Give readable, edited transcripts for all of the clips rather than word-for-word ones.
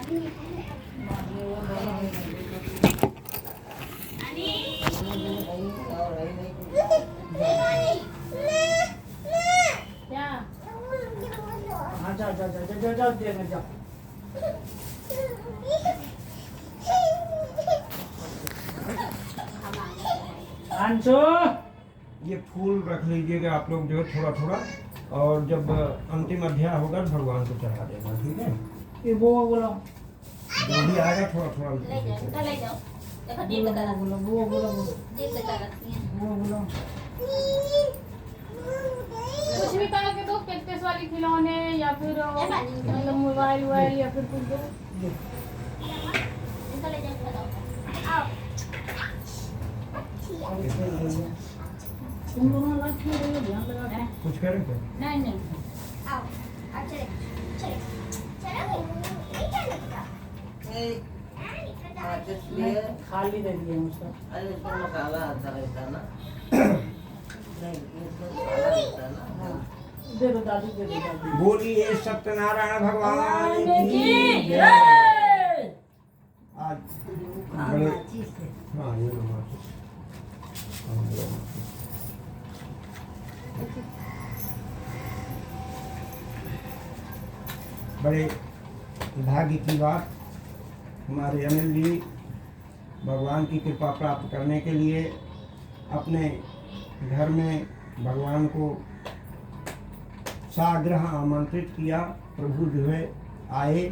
जाओ जाओ जाओ जाओ जाओ देने जाओ। अंशु ये फूल रख लीजिएगा आप लोग जो है थोड़ा थोड़ा, और जब अंतिम अध्याय होगा तो भगवान को चढ़ा देना, ठीक है। ये वो बोलो जो भी आएगा थोड़ा थोड़ा ले जाओ देखो जी बोलो बता बोलो वो बोलो जी बता रखी है वो बोलो। कुछ भी करो के दो, कैक्टस वाली खिलौने या फिर मतलब मोबाइल वोबाइल या फिर कुछ दो। इनका ले जाओ बताओ आओ तुम दोनों अलग क्यों रहे हो? ध्यान लगा के। कुछ करें क्या? नहीं नहीं आओ अब चले चले चलो नहीं क्या लगता खाली दे दिए मुझको। अरे इसमें मसाला आता रहता है ना। नहीं इसमें मसाला रहता है ना। दे दो दादी, दे दो दादी। बोलिए सत्यनारायण भगवान की जय। आज बड़े हाँ ये लो माचिस। हाँ, ये लो माचिस। बड़े भाग्य की बात, हमारे अनिल जी भगवान की कृपा प्राप्त करने के लिए अपने घर में भगवान को साग्रह आमंत्रित किया। प्रभु जो है आए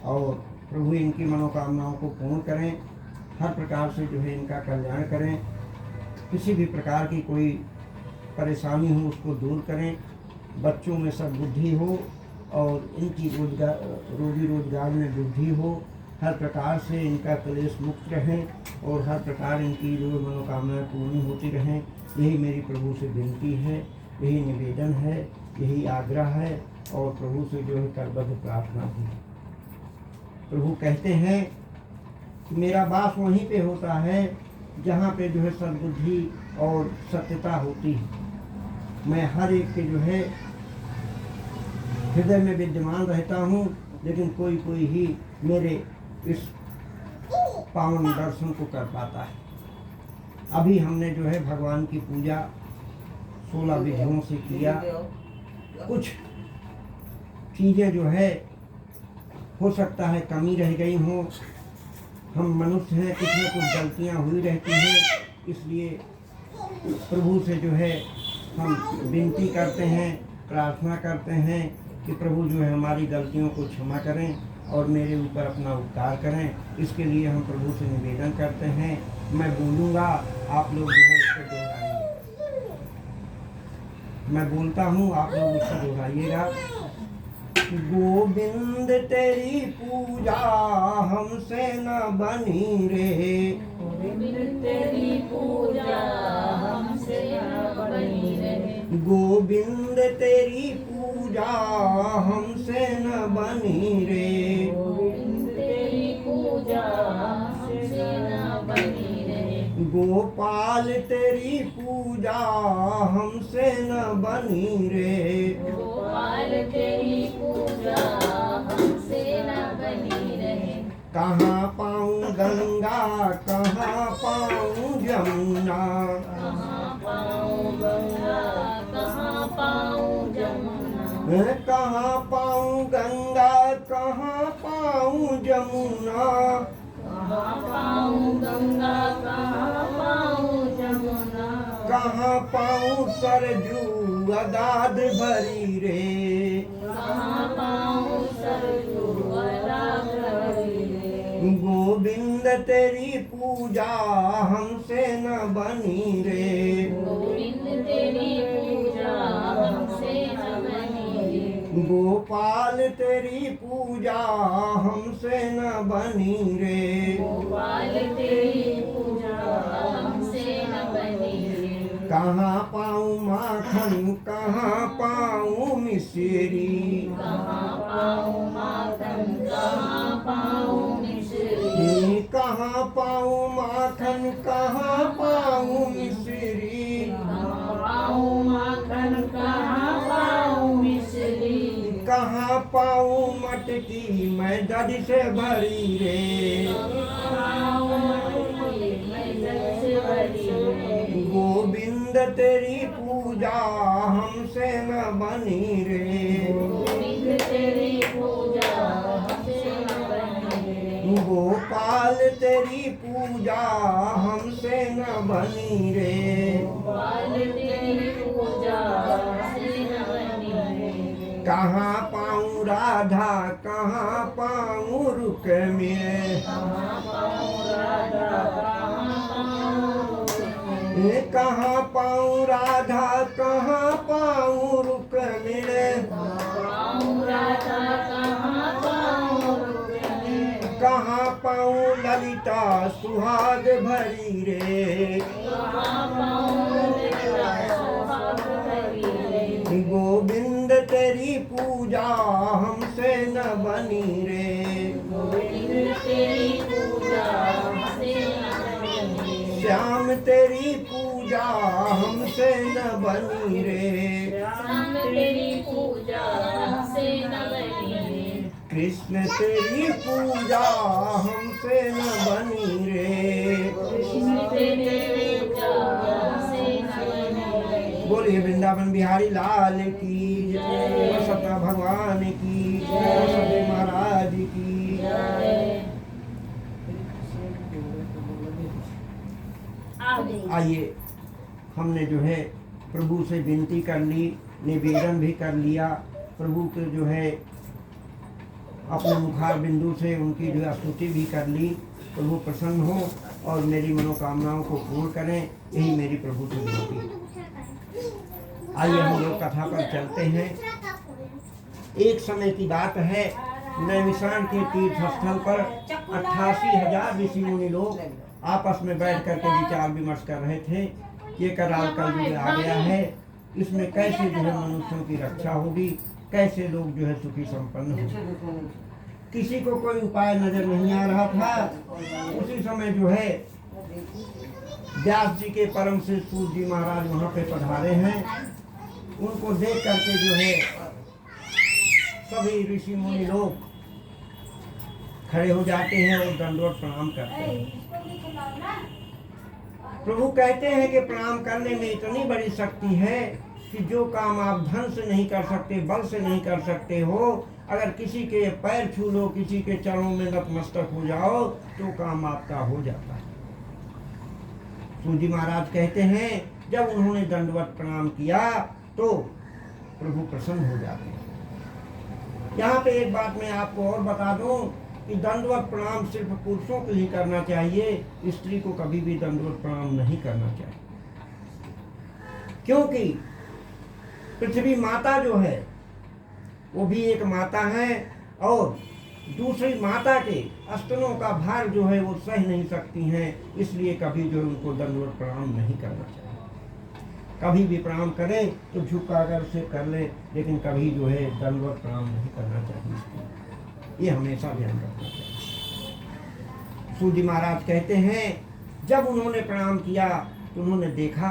और प्रभु इनकी मनोकामनाओं को पूर्ण करें, हर प्रकार से जो है इनका कल्याण करें, किसी भी प्रकार की कोई परेशानी हो उसको दूर करें, बच्चों में सद्बुद्धि हो और इनकी रोजी रोजगार में वृद्धि हो, हर प्रकार से इनका क्लेश मुक्त रहें और हर प्रकार इनकी जो मनोकामनाएं पूर्ण होती रहें। यही मेरी प्रभु से विनती है, यही निवेदन है, यही आग्रह है और प्रभु से जो है करबद्ध प्रार्थना भी। प्रभु कहते हैं कि मेरा वास वहीं पे होता है जहाँ पे जो है सद्बुद्धि और सत्यता होती है। मैं हर एक के जो है हृदय में विद्यमान रहता हूँ, लेकिन कोई कोई ही मेरे इस पावन दर्शन को कर पाता है। अभी हमने जो है भगवान की पूजा 16 विधियों से किया। कुछ चीज़ें जो है हो सकता है कमी रह गई हों, हम मनुष्य हैं, कुछ न कुछ गलतियाँ हुई रहती हैं, इसलिए प्रभु से जो है हम विनती करते हैं, प्रार्थना करते हैं कि प्रभु जो है हमारी गलतियों को क्षमा करें और मेरे ऊपर अपना उपकार करें। इसके लिए हम प्रभु से निवेदन करते हैं। मैं बोलूँगा, आप लोग जो है उसको दोहराइए। मैं बोलता हूँ, आप लोग उसको दोहराइएगा। गोविंद तेरी पूजा हमसे न बनी रे, गोविंद तेरी पूजा हमसे न बनी रहे, गोविंद तेरी पूजा हमसे न बनी रे, गोविंद तेरी पूजा हमसे न बनी रहे, गोपाल तेरी पूजा हमसे न बनी रे, गोपाल तेरी पूजा हमसे न बनी रहे, कहाँ पाऊँ गंगा कहाँ पाऊँ जमुना, कहाँ पाऊँ गंगा कहाँ पाऊँ जमुना, कहाँ पाऊँ गंगा कहाँ पाऊँ जमुना, कहाँ पाऊँ गंगा कहाँ पाऊँ जमुना, कहाँ पाऊँ सरजू अदाद भरी रे, कहाँ पाऊँ सरजू अदाद भरी रे, गोविंद तेरी पूजा हमसे न बनी रे, गोविंद तेरी पूजा हमसे न बनी रे, गोपाल तेरी पूजा हमसे न बनी रे, गोपाल तेरी पूजा हमसे न बनी रे, कहाँ पाऊँ माखन कहाँ पाऊँ मिश्री, कहाँ पाऊँ माखन कहाँ पाऊँ मिश्री, कहाँ पाऊँ माखन कहाँ पाऊँ मिश्री, कहाँ पाऊँ माखन कहाँ पाऊँ मिश्री, कहाँ पाऊँ मट की मैं दर्द से भरी रे। गोविंद तेरी पूजा हमसे न बनी रे। गोपाल तेरी पूजा हमसे न बनी रे। कहाँ पाऊँ राधा कहाँ पाऊँ रुक में। कहाँ पाऊँ राधा कहाँ पाऊँ रुक मिले। कहाँ पाऊँ ललिता सुहाग भरी रे। गोविंद तेरी पूजा हमसे न बनी रे। श्याम तेरी पूजा हमसे न बनी रे। कृष्ण तेरी पूजा हमसे न बनी रे। बोलिए वृंदावन बिहारी लाल की जय। सत्य भगवान की जय। सत्य महाराज की जय। आइए हमने जो है प्रभु से विनती कर ली, निवेदन भी कर लिया। प्रभु के जो है अपने मुखार बिंदु से उनकी जो है स्तुति भी कर ली। प्रभु प्रसन्न हो और मेरी मनोकामनाओं को पूर्ण करें, यही मेरी प्रभु से विनती है। आइए हम लोग कथा पर चलते हैं। एक समय की बात है, नैमिषारण्य के तीर्थ स्थल पर 88,000 ऋषि मुनि लोग आपस में बैठ करके विचार विमर्श कर रहे थे। ये कराल कलयुग आ गया है, इसमें कैसे जो है मनुष्यों की रक्षा होगी, कैसे लोग जो है सुखी संपन्न होंगे। किसी को कोई उपाय नजर नहीं आ रहा था। उसी समय जो है व्यास जी के परम से सूर्य जी महाराज वहाँ पे पधारे हैं। उनको देख करके जो है सभी ऋषि मुनि लोग खड़े हो जाते हैं और दंडवत प्रणाम करते हैं। प्रभु कहते हैं कि प्रणाम करने में इतनी बड़ी शक्ति है कि जो काम आप धन से नहीं कर सकते, बल से नहीं कर सकते हो, अगर किसी के पैर छू लो, किसी के चरणों में नतमस्तक हो जाओ तो काम आपका हो जाता है। सूर्य जी महाराज कहते हैं जब उन्होंने दंडवत प्रणाम किया तो प्रभु प्रसन्न हो जाते हैं। यहाँ पे एक बात मैं आपको और बता दूं कि दंडवत प्रणाम सिर्फ पुरुषों को ही करना चाहिए, स्त्री को कभी भी दंडवत प्रणाम नहीं करना चाहिए। क्योंकि पृथ्वी माता जो है वो भी एक माता है और दूसरी माता के स्तनों का भार जो है वो सह नहीं सकती हैं, इसलिए कभी जो है उनको दंडवत प्रणाम नहीं करना चाहिए। कभी भी प्रणाम करें तो झुका कर से कर ले, लेकिन कभी जो है दंडवत प्रणाम नहीं करना चाहिए। ये हमेशा ध्यान रखना चाहिए। सूर्य महाराज कहते हैं जब उन्होंने प्रणाम किया तो उन्होंने देखा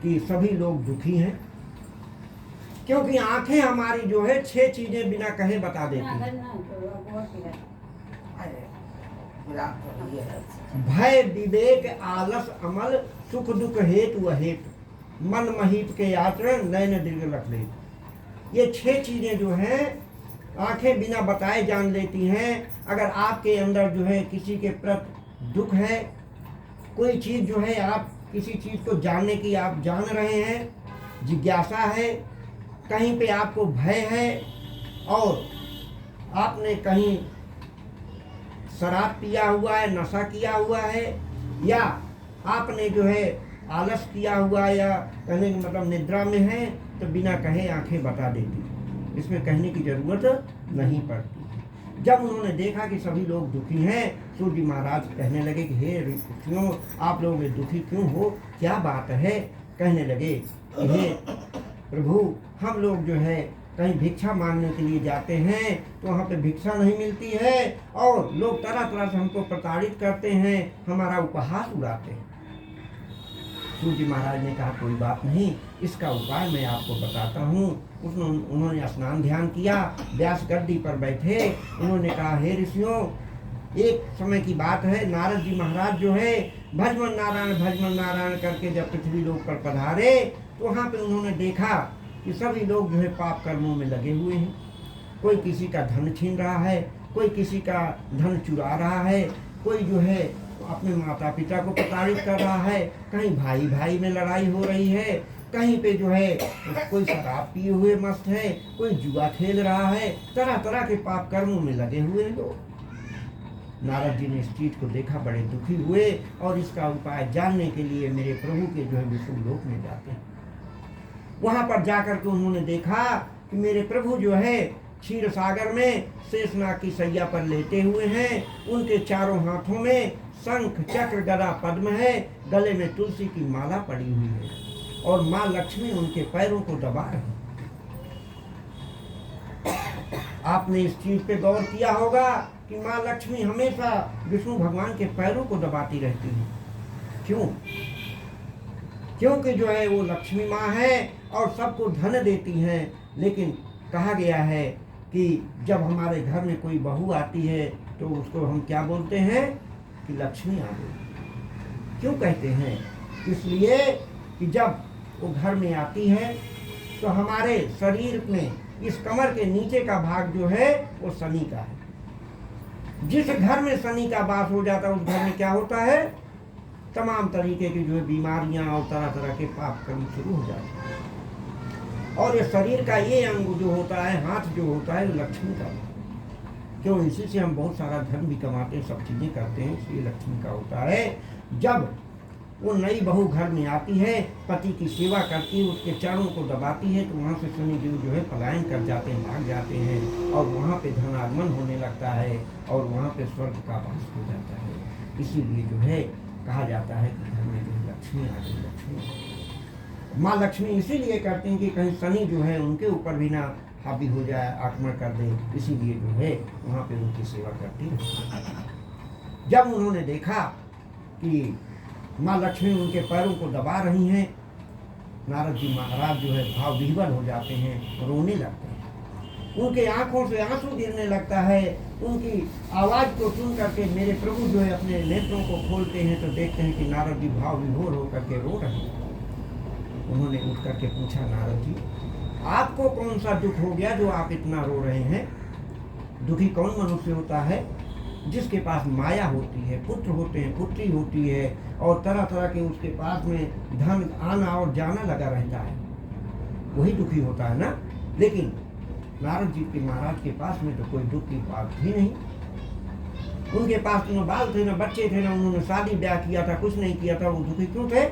कि सभी लोग दुखी हैं, क्योंकि आंखें हमारी जो है 6 चीजें बिना कहे बता देती हैं। भय विवेक आलस अमल सुख दुख हेतु अहेतु मन महीप के आचरण नयन दीर्घ लख ले। ये 6 चीजें जो हैं आंखें बिना बताए जान लेती हैं। अगर आपके अंदर जो है किसी के प्रति दुख है, कोई चीज जो है आप किसी चीज को जानने की आप जान रहे हैं, जिज्ञासा है, कहीं पे आपको भय है और आपने कहीं शराब पिया हुआ है, नशा किया हुआ है, या आपने जो है आलस किया हुआ है, या कहने का मतलब निद्रा में है, तो बिना कहे आंखें बता देती हैं। इसमें कहने की जरूरत नहीं पड़ती। जब उन्होंने देखा कि सभी लोग दुखी हैं, सूर्य महाराज कहने लगे कि हे ऋषियों, आप लोग दुखी क्यों हो, क्या बात है। कहने लगे कि हे प्रभु, हम लोग जो है कहीं भिक्षा मांगने के लिए जाते हैं तो वहाँ पे भिक्षा नहीं मिलती है और लोग तरह तरह से हमको प्रताड़ित करते हैं, हमारा उपहास उड़ाते हैं। सूर्य जी महाराज ने कहा कोई बात नहीं, इसका उपाय मैं आपको बताता हूँ। उन्होंने स्नान ध्यान किया, व्यास गद्दी पर बैठे। उन्होंने कहा हे ऋषियों, एक समय की बात है, नारद जी महाराज जो है भजमन नारायण करके जब पृथ्वी लोक पर पधारे तो वहाँ पे उन्होंने देखा कि सभी लोग जो है पाप कर्मों में लगे हुए हैं। कोई किसी का धन छीन रहा है, कोई किसी का धन चुरा रहा है, कोई जो है अपने माता पिता को प्रताड़ित कर रहा है, कहीं भाई भाई में लड़ाई हो रही है, कहीं पे जो है कोई शराब पिए हुए मस्त है, कोई जुआ खेल रहा है, तरह तरह के पाप कर्मों में लगे हुए हैं लोग। नारद जी ने इस चीज को देखा, बड़े दुखी हुए और इसका उपाय जानने के लिए मेरे प्रभु के जो है विष्णु लोक में जाते हैं। वहां पर जाकर के उन्होंने देखा कि मेरे प्रभु जो है क्षीर सागर में शेषनाग की सैया पर लेटे हुए हैं। उनके चारों हाथों में शंख चक्र गदा पद्म है, गले में तुलसी की माला पड़ी हुई है और माँ लक्ष्मी उनके पैरों को दबा रही। आपने इस चीज पे गौर किया होगा कि माँ लक्ष्मी हमेशा विष्णु भगवान के पैरों को दबाती रहती है। क्यों? क्योंकि जो है वो लक्ष्मी माँ है और सबको धन देती हैं। लेकिन कहा गया है कि जब हमारे घर में कोई बहू आती है तो उसको हम क्या बोलते हैं कि लक्ष्मी आ गई। क्यों कहते हैं? इसलिए कि जब वो घर में आती है तो हमारे शरीर में इस कमर के नीचे का भाग जो है वो शनि का है। जिस घर में शनि का वास हो जाता है उस घर में क्या होता है, तमाम तरीके की जो है बीमारियां और तरह तरह के पाप कर्म शुरू हो जाते हैं। और ये शरीर का ये अंग जो होता है, हाथ जो होता है, लक्ष्मी का। क्यों? इसी से हम बहुत सारा धन भी कमाते हैं, सब चीजें करते हैं, इसलिए लक्ष्मी का होता है। जब वो नई बहू घर में आती है, पति की सेवा करती है, उसके चरणों को दबाती है, तो वहाँ से शनि देव जो है पलायन कर जाते हैं, भाग जाते हैं और वहाँ पे धनागमन होने लगता है और वहाँ पे स्वर्ग का वास हो जाता है। इसीलिए जो है कहा जाता है कि घर में जो है लक्ष्मी आ गई, लक्ष्मी। माँ लक्ष्मी इसीलिए करती हैं कि कहीं शनि जो है उनके ऊपर भी ना हावी हो जाए, आक्रमण कर दे, इसीलिए जो है वहाँ पे उनकी सेवा करती है। जब उन्होंने देखा कि माँ लक्ष्मी उनके पैरों को दबा रही हैं, नारद जी महाराज जो है भाव विह्वल हो जाते हैं, रोने लगते हैं। उनके आंखों से आंसू गिरने लगता है। उनकी आवाज़ को सुन करके मेरे प्रभु जो है अपने नेत्रों को खोलते हैं तो देखते हैं कि नारद जी भाव विभोर होकर के रो रहे हैं। उन्होंने उठ करके पूछा, नारद जी आपको कौन सा दुख हो गया जो आप इतना रो रहे हैं? दुखी कौन मनुष्य होता है? जिसके पास माया होती है, पुत्र होते हैं, पुत्री होती है और तरह तरह के उसके पास में धन आना और जाना लगा रहता है, वही दुखी होता है ना। लेकिन नारद जी के महाराज के पास में तो कोई दुख की बात ही नहीं। उनके पास न बाल थे, न बच्चे थे, न उन्होंने शादी ब्याह किया था, कुछ नहीं किया था, वो दुखी क्यों थे?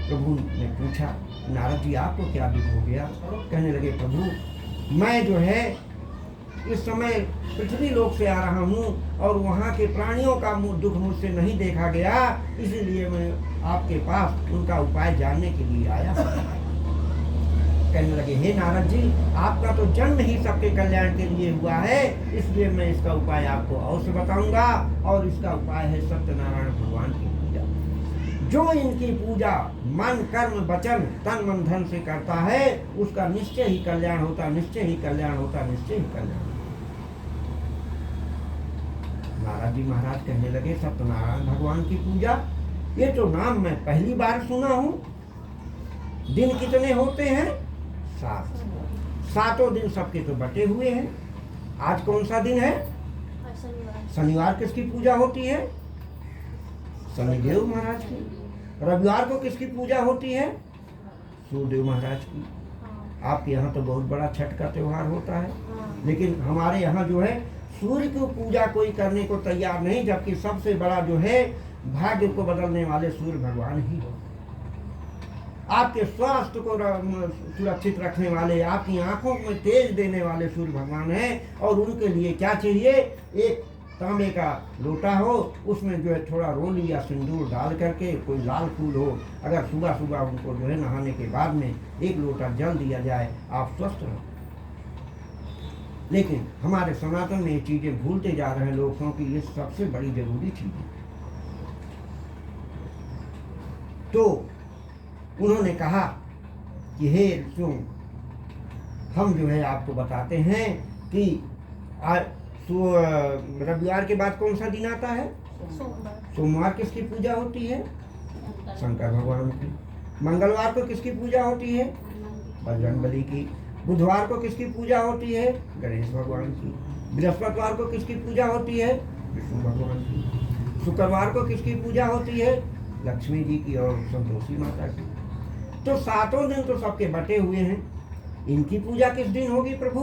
प्रभु ने पूछा, नारद जी आपको क्या दुख हो गया? कहने लगे, प्रभु मैं जो है इस समय पृथ्वी लोक से आ रहा हूँ और वहाँ के प्राणियों का दुख मुझसे नहीं देखा गया, इसीलिए मैं आपके पास उनका उपाय जानने के लिए आया। कहने लगे, हे नारद जी आपका तो जन्म ही सबके कल्याण के लिए हुआ है, इसलिए मैं इसका उपाय आपको अवश्य बताऊंगा। और इसका उपाय है सत्यनारायण भगवान की पूजा। जो इनकी पूजा मन कर्म वचन तन मन धन से करता है उसका निश्चय ही कल्याण होता, निश्चय ही कल्याण होता, निश्चय ही कल्याण। नारद जी महाराज कहने लगे, सत्यनारायण भगवान की पूजा, ये तो नाम मैं पहली बार सुना हूँ। दिन कितने होते हैं? 7। 7 दिन सबके तो बटे हुए हैं। आज कौन सा दिन है? शनिवार। किसकी पूजा होती है? शनिदेव महाराज की। रविवार को किसकी पूजा होती है? सूर्यदेव महाराज की। आपके यहाँ तो बहुत बड़ा छठ का त्योहार होता है, लेकिन हमारे यहाँ जो है सूर्य की पूजा कोई करने को तैयार नहीं, जबकि सबसे बड़ा जो है भाग्य को बदलने वाले सूर्य भगवान ही हो। आपके स्वास्थ्य को सुरक्षित रखने वाले, आपकी आंखों में तेज देने वाले सूर्य भगवान हैं। और उनके लिए क्या चाहिए? एक तांबे का लोटा हो, उसमें जो है थोड़ा रोली या सिंदूर डाल करके कोई लाल फूल हो, अगर सुबह सुबह उनको जो है नहाने के बाद में 1 लोटा जल दिया जाए, आप स्वस्थ रहो। लेकिन हमारे सनातन में ये चीजें भूलते जा रहे हैं लोग, क्योंकि ये सबसे बड़ी जरूरी चीज है। तो उन्होंने कहा कि हे ऋषियों, हम जो है आपको बताते हैं कि रविवार के बाद कौन सा दिन आता है? सोमवार किसकी पूजा होती है? शंकर भगवान की। मंगलवार को किसकी पूजा होती है? बजरंगबली की। बुधवार को किसकी पूजा होती है? गणेश भगवान की। बृहस्पतिवार को किसकी पूजा होती है? विष्णु भगवान की। शुक्रवार को किसकी पूजा होती है? लक्ष्मी जी की और संतोषी माता की। तो 7 दिन तो सबके बटे हुए हैं, इनकी पूजा किस दिन होगी प्रभु?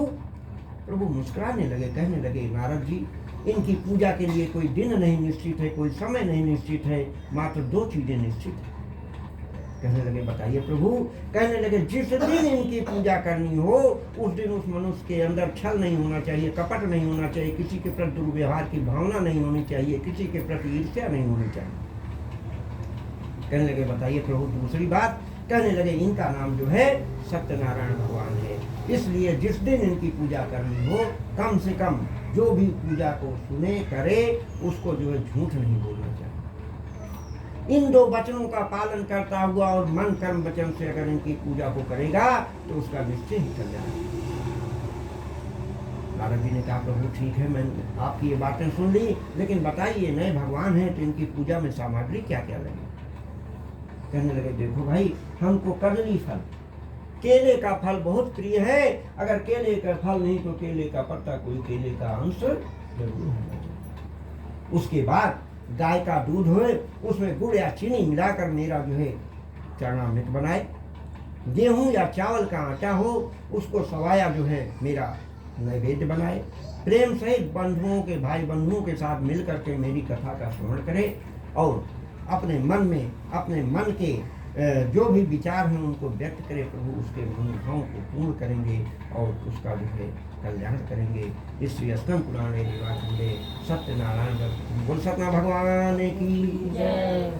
प्रभु मुस्कुराने लगे, कहने लगे नारद जी, इनकी पूजा के लिए कोई दिन नहीं निश्चित है, कोई समय नहीं निश्चित है, मात्र 2 चीजें निश्चित है। कहने लगे बताइए प्रभु। कहने लगे जिस दिन इनकी पूजा करनी हो उस दिन उस मनुष्य के अंदर छल नहीं होना चाहिए, कपट नहीं होना चाहिए, किसी के प्रति दुर्व्यवहार की भावना नहीं होनी चाहिए, किसी के प्रति ईर्ष्या नहीं होनी चाहिए। कहने लगे बताइए प्रभु दूसरी बात। कहने लगे इनका नाम जो है सत्यनारायण भगवान है, इसलिए जिस दिन इनकी पूजा करनी हो कम से कम जो भी पूजा को सुने करे उसको जो है झूठ नहीं बोलना चाहिए। इन 2 वचनों का पालन करता हुआ और मन कर्म वचन से अगर इनकी पूजा को करेगा तो उसका निश्चय ही कल्याण। नारद जी ने कहा प्रभु ठीक है, मैंने आपकी ये बातें सुन ली, लेकिन बताइए नए भगवान हैं तो इनकी पूजा में सामग्री क्या क्या लगे? कहने लगे देखो भाई, हमको कदली फल, केले का फल बहुत प्रिय है। अगर केले का फल नहीं तो केले का पत्ता, कोई केले का अंश जरूर है। उसके बाद गाय का दूध हो, उसमें गुड़ या चीनी मिलाकर मेरा जो है चरणामृत बनाए। गेहूं या चावल का आटा हो, उसको सवाया जो है मेरा नैवेद्य बनाए। प्रेम सहित बंधुओं के, भाई बंधुओं के साथ मिलकर के मेरी कथा का श्रवण करे और अपने मन में, अपने मन के जो भी विचार हैं उनको व्यक्त करे। प्रभु उसके मनोभावों को पूर्ण करेंगे और उसका जो है कल्याण करेंगे। इसलिए स्कंद पुराणे लीलाखंडे सत्यनारायण बोल सतना भगवान की जय।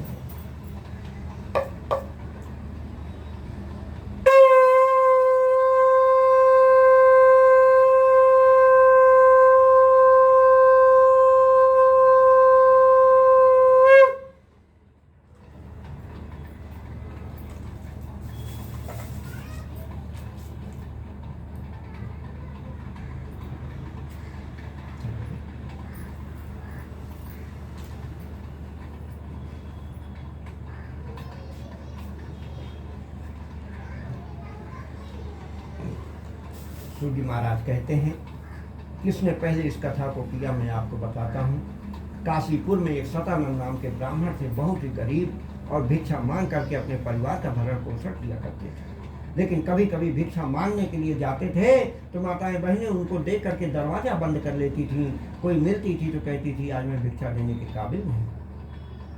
सूर्य महाराज कहते हैं किसने पहले इस कथा को किया मैं आपको बताता हूँ। काशीपुर में एक सतानंद नाम के ब्राह्मण थे, बहुत ही गरीब और भिक्षा मांग करके अपने परिवार का भरण पोषण किया करते थे। लेकिन कभी कभी भिक्षा मांगने के लिए जाते थे तो माताएं बहनें उनको देख करके दरवाजा बंद कर लेती थी। कोई मिलती थी तो कहती थी आज मैं भिक्षा देने के काबिल नहीं।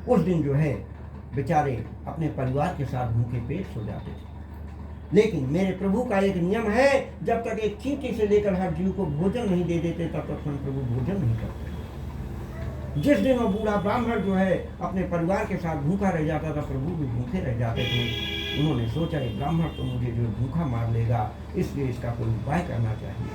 उस दिन जो है बेचारे अपने परिवार के साथ भूखे पेट सो जाते थे। लेकिन मेरे प्रभु का एक नियम है, जब तक एक चींटी से लेकर हर जीव को भोजन नहीं दे देते तब तक स्वयं प्रभु भोजन नहीं करते। जिस दिन वो बूढ़ा ब्राह्मण जो है अपने परिवार के साथ भूखा रह जाता था, प्रभु भी भूखे रह जाते थे। उन्होंने सोचा ये ब्राह्मण तो मुझे जो भूखा मार लेगा, इसलिए इसका कोई उपाय करना चाहिए।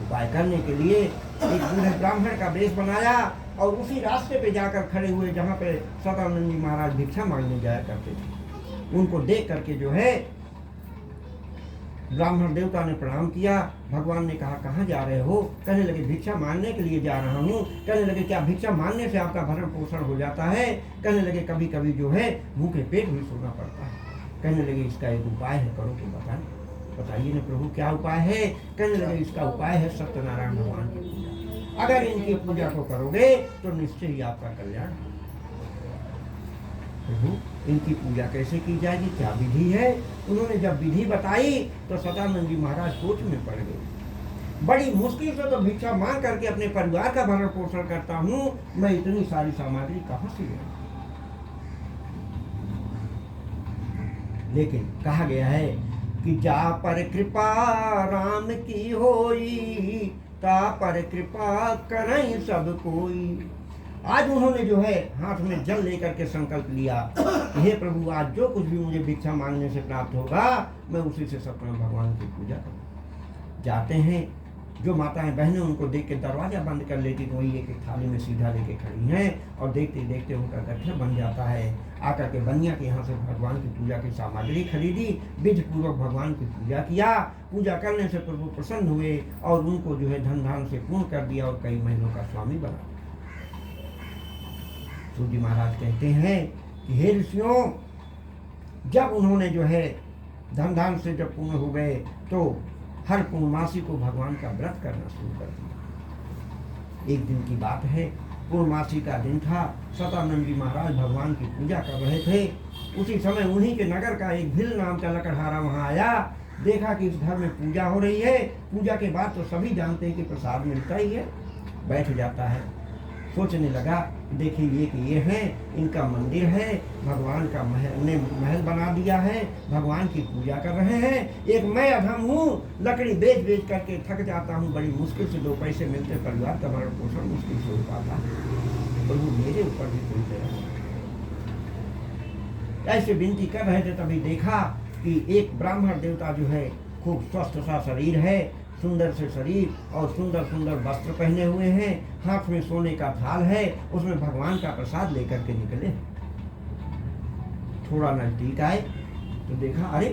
उपाय करने के लिए एक बूढ़े ब्राह्मण का वेश बनाया और उसी रास्ते पे जाकर खड़े हुए जहाँ पे सदानंद जी महाराज भिक्षा मांगने जाया करते थे। उनको देख करके जो है ब्राह्मण देवता ने प्रणाम किया। भगवान ने कहा कहाँ जा रहे हो? कहने लगे भिक्षा मांगने के लिए जा रहा हूँ। कहने लगे क्या भिक्षा मांगने से आपका भरण पोषण हो जाता है? कहने लगे कभी कभी जो है भूखे पेट भी सोना पड़ता है। कहने लगे इसका एक उपाय है, करो तो बताइए ना प्रभु क्या उपाय है? कहने लगे इसका उपाय है सत्यनारायण भगवान की पूजा। अगर इनकी पूजा को करोगे तो निश्चय ही आपका कल्याण। प्रभु इनकी पूजा कैसे की जाएगी, क्या विधि है? उन्होंने जब विधि बताई तो सदानंद जी महाराज सोच में पड़ गए। बड़ी मुश्किल से तो भिक्षा मांग करके अपने परिवार का भरण पोषण करता हूँ, मैं इतनी सारी सामग्री कहाँ से लाऊं? लेकिन कहा गया है कि जा पर कृपा राम की होई, ता पर कृपा करई सब कोई। आज उन्होंने जो है हाथ में जल लेकर के संकल्प लिया कि हे प्रभु आज जो कुछ भी मुझे भिक्षा मांगने से प्राप्त होगा मैं उसी से सत्यनारायण भगवान की पूजा करूँ। जाते हैं जो माताएं बहनें उनको देख के दरवाज़ा बंद कर लेती तो वही एक एक थाली में सीधा लेके खड़ी हैं और देखते देखते उनका गठर बन जाता है। आकर के बनिया के यहाँ से भगवान की पूजा की सामग्री खरीदी, विधि पूर्वक भगवान की पूजा किया। पूजा करने से प्रभु प्रसन्न हुए और उनको जो है धन धान से पूर्ण कर दिया और कई महीनों का स्वामी बना दिया। सूर्य महाराज कहते हैं कि हे ऋषियों, जब उन्होंने जो है धन धान से जब पूर्ण हो गए तो हर पूर्णमासी को भगवान का व्रत करना शुरू कर दिया। एक दिन की बात है, पूर्णमासी का दिन था। सतानंद जी महाराज भगवान की पूजा कर रहे थे। उसी समय उन्हीं के नगर का एक भिल नाम का लकड़हारा वहाँ आया। देखा कि इस घर में पूजा हो रही है। पूजा के बाद तो सभी जानते हैं कि प्रसाद मिलता ही है। बैठ जाता है, सोचने लगा देखिए ये हैं, इनका मंदिर है, भगवान का महल बना दिया है, भगवान की पूजा कर रहे हैं। एक मैं अधम हूँ, लकड़ी बेच बेच करके थक जाता हूँ, बड़ी मुश्किल से 2 पैसे मिलते, परिवार का भरण पोषण मुश्किल से हो पाता है, तो वो मेरे ऊपर भी कोई दया नहीं। ऐसे विनती कर रहे थे, तभी देखा कि एक ब्राह्मण देवता जो है खूब स्वस्थ सा शरीर है, सुंदर से शरीर और सुंदर सुंदर वस्त्र पहने हुए हैं, हाथ में सोने का थाल है, उसमें भगवान का प्रसाद लेकर के निकले। थोड़ा नजदीक आए तो देखा, अरे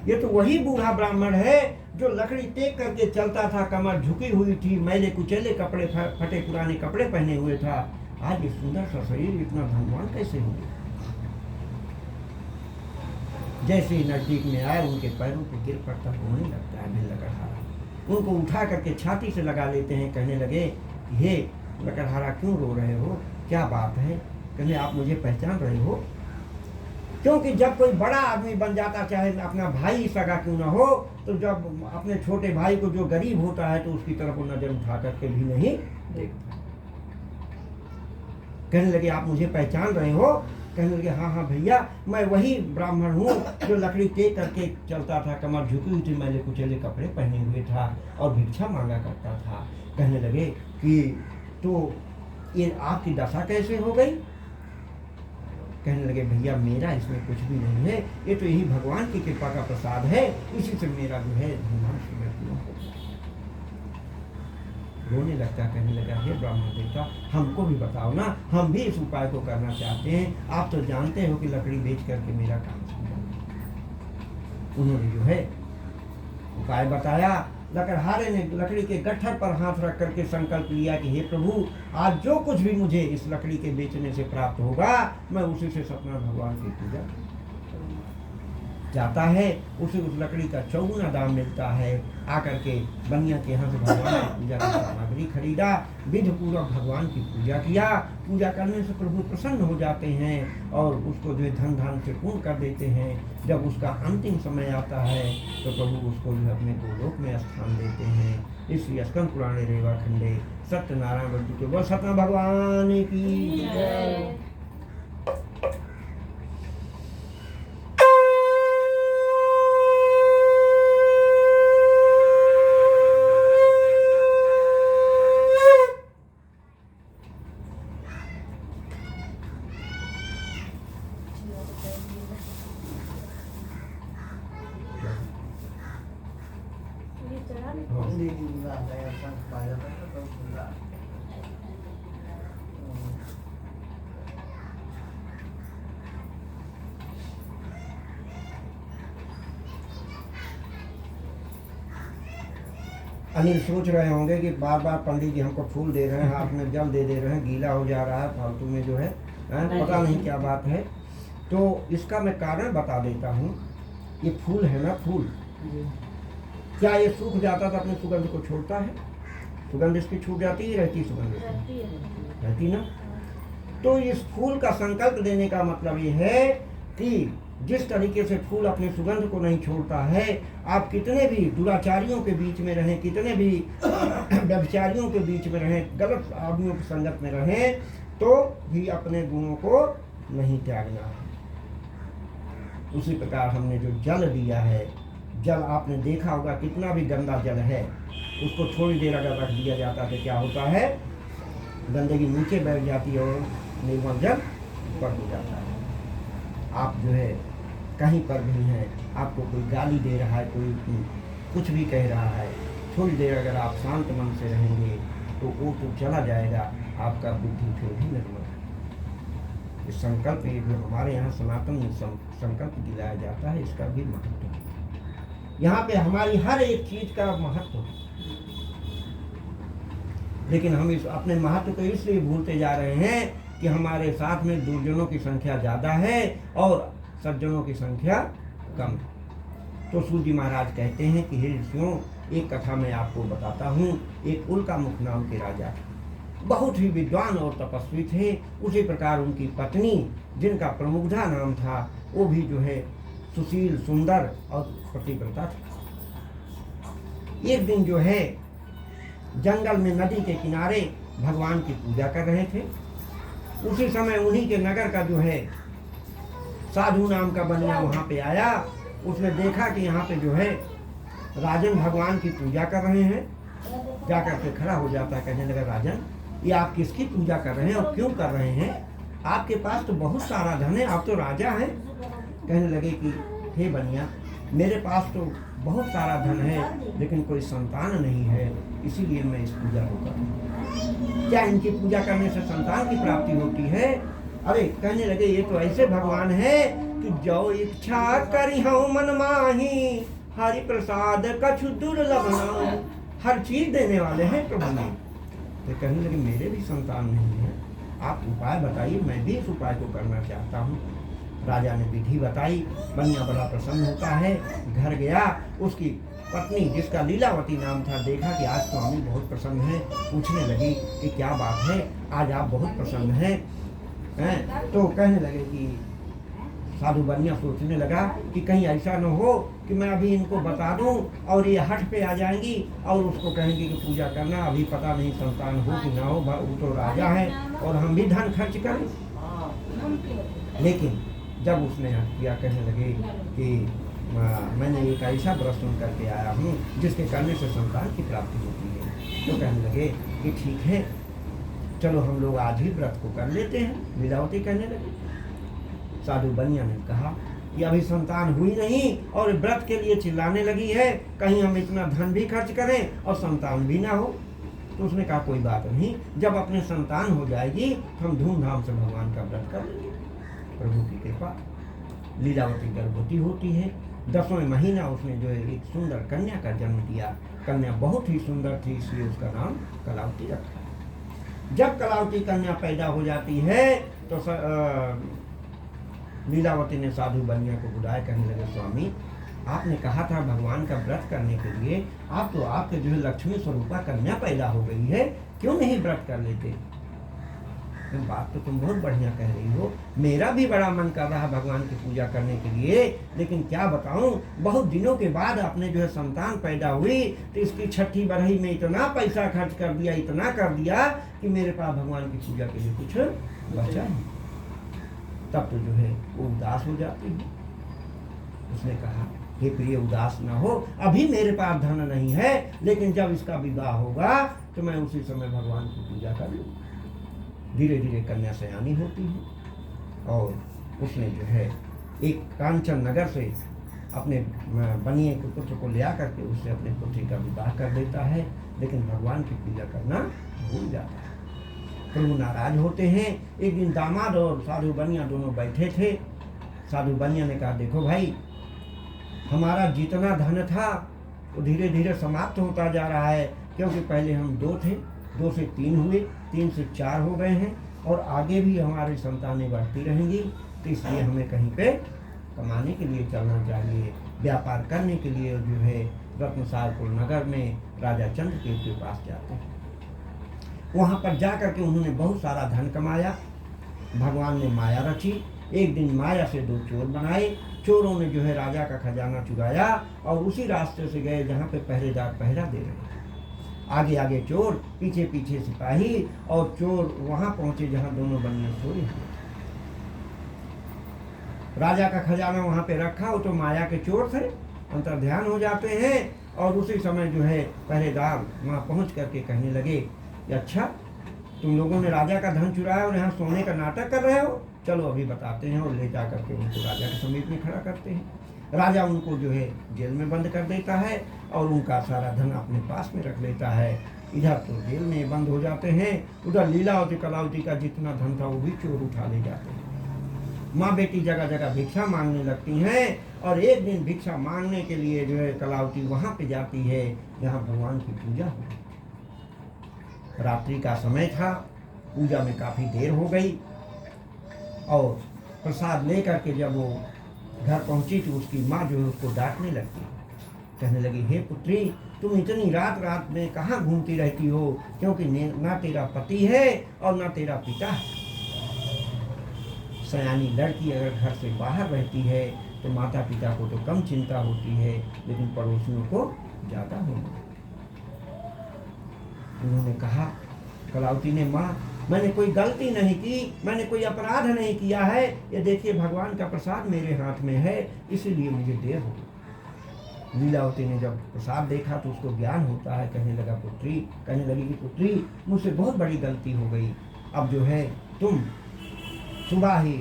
ये तो वही बूढ़ा ब्राह्मण है जो लकड़ी टेक करके चलता था, कमर झुकी हुई थी, मैले कुचेले कपड़े, फटे पुराने कपड़े पहने हुए था। आज ये सुंदर सा शरीर इतना धनवान कैसे हो गया? जैसे ही नजदीक में आए उनके पैरों पे गिर पड़ता रोने लगता है। भिल लकड़हारा उनको उठा करके छाती से लगा लेते हैं। कहने लगे, हे लकड़हारा क्यों रो रहे हो, क्या बात है? कहने आप मुझे पहचान रहे हो? क्योंकि जब कोई बड़ा आदमी बन जाता, चाहे अपना भाई सगा क्यों ना हो, तो जब अपने छोटे भाई को जो गरीब होता है तो उसकी तरफ वो नजर उठा करके भी नहीं देखता। कहने लगे आप मुझे पहचान रहे हो? कहने लगे हाँ हाँ भैया, मैं वही ब्राह्मण हूँ जो लकड़ी टेक करके चलता था, कमर झुकी हुई थी, मैले कुचेले कपड़े पहने हुए था और भिक्षा मांगा करता था। कहने लगे कि तो ये आपकी दशा कैसे हो गई? कहने लगे भैया मेरा इसमें कुछ भी नहीं है, ये तो यही भगवान की कृपा का प्रसाद है, इसी से मेरा जो है धनधान से मैं पूरा हो गया। रोने लगता, कहने लगा हे ब्राह्मण देवता, हमको भी बताओ ना, हम भी इस उपाय को करना चाहते हैं। आप तो जानते हो कि लकड़ी बेच करके मेरा काम चल। उन्होंने जो है उपाय बताया। लकड़हारे ने लकड़ी के गट्ठर पर हाथ रख करके संकल्प लिया कि हे प्रभु, आज जो कुछ भी मुझे इस लकड़ी के बेचने से प्राप्त होगा, मैं उसी से सपना भगवान की पूजा जाता है। उसे उस लकड़ी का 4 दाम मिलता है। आकर के बनिया के यहाँ से भगवान की पूजा की सामग्री खरीदा, विधि पूर्वक भगवान की पूजा किया। पूजा करने से प्रभु प्रसन्न हो जाते हैं और उसको जो है धन धान से पूर्ण कर देते हैं। जब उसका अंतिम समय आता है तो प्रभु उसको जो अपने गोलोक में स्थान देते हैं। इसलिए स्कंद पुराणे रेवा खंडे सत्यनारायण वर्तु के वो सत्य भगवान की जय। अनिल सोच रहे होंगे कि बार बार पंडित जी हमको फूल दे रहे हैं, हाथ में जल दे रहे हैं, गीला हो जा रहा है फालतू में जो है, पता नहीं क्या बात है। तो इसका मैं कारण बता देता हूँ। ये फूल है ना, फूल क्या ये सूख जाता था अपने सुगंध को छोड़ता है? सुगंध इसकी छूट जाती ही रहती, सुगंध रहती ना। तो इस फूल का संकल्प देने का मतलब ये है कि जिस तरीके से फूल अपने सुगंध को नहीं छोड़ता है, आप कितने भी दुराचारियों के बीच में रहें, कितने भी व्यभिचारियों के बीच में रहें, गलत आदमियों की संगत में रहें, तो भी अपने गुणों को नहीं त्यागना है। उसी प्रकार हमने जो जल दिया है, जल आपने देखा होगा कितना भी गंदा जल है, उसको थोड़ी देर अगर रख दिया जाता है तो क्या होता है, गंदगी नीचे बैठ जाती है और निर्मल जल ऊपर हो जाता है। आप जो है कहीं पर भी हैं, आपको कोई गाली दे रहा है, कोई कुछ भी कह रहा है, थोड़ी देर अगर आप शांत मन से रहेंगे तो वो तो चला जाएगा, आपका बुद्धि फिर भी निर्मल है। इस संकल्प ये जो हमारे यहाँ सनातन में संकल्प दिलाया जाता है, इसका भी महत्व है। यहाँ पे हमारी हर एक चीज का महत्व है, लेकिन हम इस अपने महत्व को इसलिए भूलते जा रहे हैं कि हमारे साथ में दुर्जनों की संख्या ज़्यादा है और सज्जनों की संख्या कम है। तो सूत जी महाराज कहते हैं कि हे ऋषियों, एक कथा मैं आपको बताता हूँ। एक उल्कामुख नाम के राजा थे, बहुत ही विद्वान और तपस्वी थे। उसी प्रकार उनकी पत्नी, जिनका प्रमुग्धा नाम था, वो भी जो है सुशील, सुंदर और पतिव्रता थी। एक दिन जो है जंगल में नदी के किनारे भगवान की पूजा कर रहे थे। उसी समय उन्हीं के नगर का जो है साधु नाम का बनिया वहाँ पे आया। उसने देखा कि यहाँ पे जो है राजन भगवान की पूजा कर रहे हैं। जाकर के खड़ा हो जाता है, कहने लगा, राजन, ये आप किसकी पूजा कर रहे हैं और क्यों कर रहे हैं? आपके पास तो बहुत सारा धन है, आप तो राजा हैं। कहने लगे कि हे बनिया, मेरे पास तो बहुत सारा धन है, लेकिन कोई संतान नहीं है, इसीलिए मैं इस पूजा को कर रहा हूँ। क्या इनकी पूजा करने से संतान की प्राप्ति होती है? अरे कहने लगे, ये तो ऐसे भगवान है कि जो इच्छा करी हूँ मन माही, हरि प्रसाद कछु दुर्लभ नाहि। हर चीज देने वाले हैं प्रभु ने। तो कहने लगे, मेरे भी संतान नहीं है, आप उपाय बताइए, मैं भी इस उपाय को करना चाहता हूँ। राजा ने विधि बताई। बनिया बड़ा प्रसन्न होता है, घर गया। उसकी पत्नी, जिसका लीलावती नाम था, देखा कि आज स्वामी बहुत प्रसन्न है। पूछने लगी कि क्या बात है, आज आप बहुत प्रसन्न हैं? तो कहने लगे कि साधु बनिया सोचने लगा कि कहीं ऐसा न हो कि मैं अभी इनको बता दूं और ये हठ पे आ जाएंगी और उसको कहेंगी कि पूजा करना, अभी पता नहीं संतान हो कि ना हो, वो तो राजा है और हम भी धन खर्च करें। लेकिन जब उसने हठ किया, कहने लगे कि मैंने एक ऐसा व्रत सुन करके आया हूँ जिसके करने से संतान की प्राप्ति होती है। तो कहने लगे कि ठीक है, चलो हम लोग आज ही व्रत को कर लेते हैं। लीलावती कहने लगी। साधु बनिया ने कहा कि अभी संतान हुई नहीं और व्रत के लिए चिल्लाने लगी है, कहीं हम इतना धन भी खर्च करें और संतान भी ना हो। तो उसने कहा कोई बात नहीं, जब अपने संतान हो जाएगी हम धूमधाम से भगवान का व्रत कर लेंगे। प्रभु की कृपा, लीलावती गर्भवती होती है। 10वें महीना उसने जो है एक सुंदर कन्या का जन्म दिया। कन्या बहुत ही सुंदर थी, इसलिए उसका नाम कलावती रखा। जब कलावती कन्या पैदा हो जाती है तो लीलावती ने साधु बनिया को बुलाया। कहने लगे, स्वामी, आपने कहा था भगवान का व्रत करने के लिए, आप तो आपके जो है लक्ष्मी स्वरूपा कन्या पैदा हो गई है, क्यों नहीं व्रत कर लेते? बात तो तुम बहुत बढ़िया कह रही हो, मेरा भी बड़ा मन कर रहा है भगवान की पूजा करने के लिए, लेकिन क्या बताऊं, बहुत दिनों के बाद अपने जो है संतान पैदा हुई तो इसकी छठी बढ़ई में इतना पैसा खर्च कर दिया, इतना कर दिया कि मेरे पास भगवान की पूजा के लिए कुछ बचा नहीं। तब तो जो है वो उदास हो जाती है। उसने कहा, हे प्रिय, उदास ना हो, अभी मेरे पास धन नहीं है, लेकिन जब इसका विवाह होगा तो मैं उसी समय भगवान की पूजा कर लूँगा। धीरे धीरे कन्या सयानी होती है और उसने जो है एक कांचन नगर से अपने बनिए के पुत्र को ले आकर के उससे अपने पुत्री का विवाह कर देता है, लेकिन भगवान की पूजा करना भूल जाता है। प्रभु नाराज होते हैं। एक दिन दामाद और साधु बनिया दोनों बैठे थे। साधु बनिया ने कहा, देखो भाई, हमारा जितना धन था वो धीरे धीरे समाप्त होता जा रहा है, क्योंकि पहले हम 2 थे, 2 से 3 हुए, 3 से 4 हो गए हैं और आगे भी हमारी संतानें बढ़ती रहेंगी, तो इसलिए हमें कहीं पे कमाने के लिए चलना चाहिए। व्यापार करने के लिए जो है रत्नसारपुर नगर में राजा चंद्रकेतु के पास जाते हैं। वहाँ पर जा कर के उन्होंने बहुत सारा धन कमाया। भगवान ने माया रची। एक दिन माया से 2 चोर बनाए। चोरों ने जो है राजा का खजाना चुराया और उसी रास्ते से गए जहाँ पे पहरेदार पहरा दे रहे हैं। आगे आगे चोर, पीछे पीछे सिपाही, और चोर वहाँ पहुँचे जहाँ दोनों बनिया सोए हुए। राजा का खजाना वहाँ पे रखा, वो तो माया के चोर थे, अंतर्ध्यान हो जाते हैं। और उसी समय जो है पहरेदार वहाँ पहुँच करके कहने लगे, अच्छा, तुम लोगों ने राजा का धन चुराया और यहाँ सोने का नाटक कर रहे हो, चलो अभी बताते हैं। और ले जा करके उनको राजा के समीप में खड़ा करते हैं। राजा उनको जो है जेल में बंद कर देता है और उनका सारा धन अपने पास में रख लेता है। इधर तो जेल में बंद हो जाते हैं, उधर लीलावती कलावती का जितना धन था वो भी चोर उठा ले जाते हैं। माँ बेटी जगह जगह भिक्षा मांगने लगती हैं और एक दिन भिक्षा मांगने के लिए जो है कलावती वहाँ पे जाती है जहाँ भगवान की पूजा हो। रात्रि का समय था, पूजा में काफ़ी देर हो गई और प्रसाद लेकर के जब वो घर पहुंची तो उसकी माँ जो है उसको डांटने लगती, कहने लगी, हे पुत्री, तुम इतनी रात रात में कहाँ घूमती रहती हो, क्योंकि ना तेरा पति है और ना तेरा पिता है। सयानी लड़की अगर घर से बाहर रहती है तो माता पिता को तो कम चिंता होती है, लेकिन पड़ोसियों को ज़्यादा होती है। उन्होंने कहा, कलावती ने, माँ मैंने कोई गलती नहीं की, मैंने कोई अपराध नहीं किया है, ये देखिए भगवान का प्रसाद मेरे हाथ में है, इसीलिए मुझे देर हो गई। लीलावती ने जब प्रसाद देखा तो उसको ज्ञान होता है, कहने लगी कि पुत्री, मुझसे बहुत बड़ी गलती हो गई, अब जो है तुम सुबह ही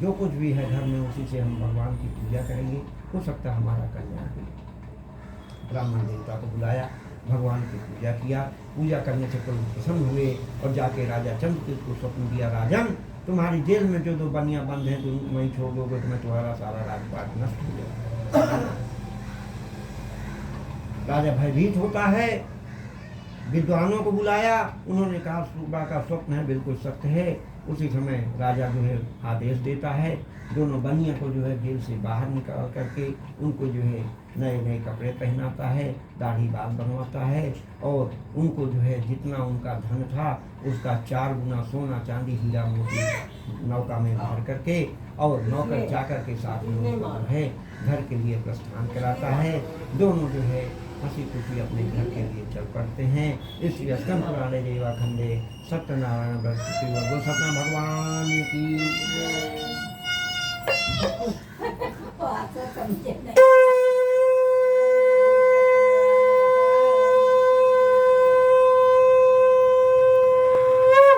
जो कुछ भी है घर में उसी से हम भगवान की पूजा करेंगे, हो सकता हमारा कल्याण हो। ब्राह्मण देवता को बुलाया, भगवान की पूजा किया, पूजा करने से प्रभु प्रसन्न हुए और जाके राजा चंद्रकेतु को स्वप्न दिया, राजन तुम्हारी जेल में जो 2 बनिया बंद हैं तुम वहीं छोड़ दोगे तो मैं तुम्हारा सारा राजपाट नष्ट हो जाएगा। राजा भयभीत होता है, विद्वानों को बुलाया, उन्होंने कहा सुबह का स्वप्न है, बिल्कुल सत्य है। उसी समय राजा जो है आदेश देता है, दोनों बनिया को जो है जेल से बाहर निकाल करके उनको जो है नए नए कपड़े पहनाता है, दाढ़ी बाल बनवाता है और उनको जो है जितना उनका धन था उसका 4 गुना सोना चांदी हीरा मोती नौका में भर करके और नौकर जाकर के साथ में उनको जो है घर के लिए प्रस्थान कराता है। दोनों जो है हंसी खुशी अपने घर के लिए चल पड़ते हैं। इसलिए स्कंद पुराणे देवा खंडे सत्यनारायण व्रत सतना भगवान की समझे नहीं।